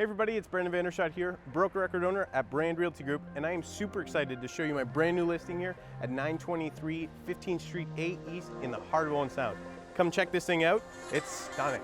Hey everybody, it's Vanderschot here, broker record owner at Brand Realty Group, and I am super excited to show you my brand new listing here at 923 15th Street A East in the heart of Owen Sound. Come check this thing out, it's stunning.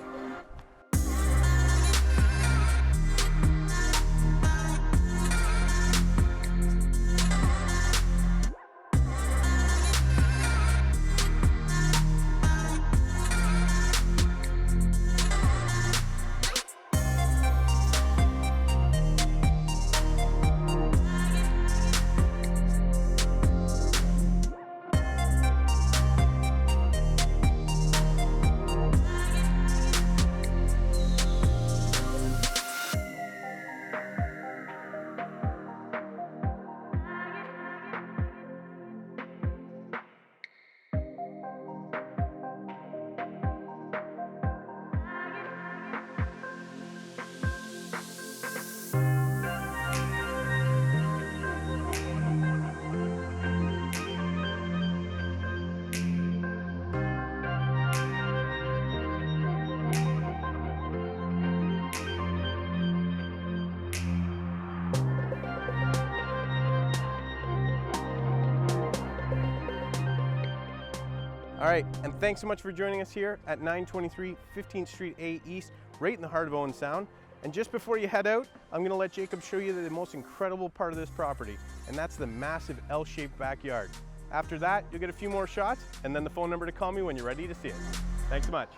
All right, and thanks so much for joining us here at 923 15th Street A East, right in the heart of Owen Sound. And just before you head out, I'm gonna let Jacob show you the most incredible part of this property, and that's the massive L-shaped backyard. After that, you'll get a few more shots, and then the phone number to call me when you're ready to see it. Thanks so much.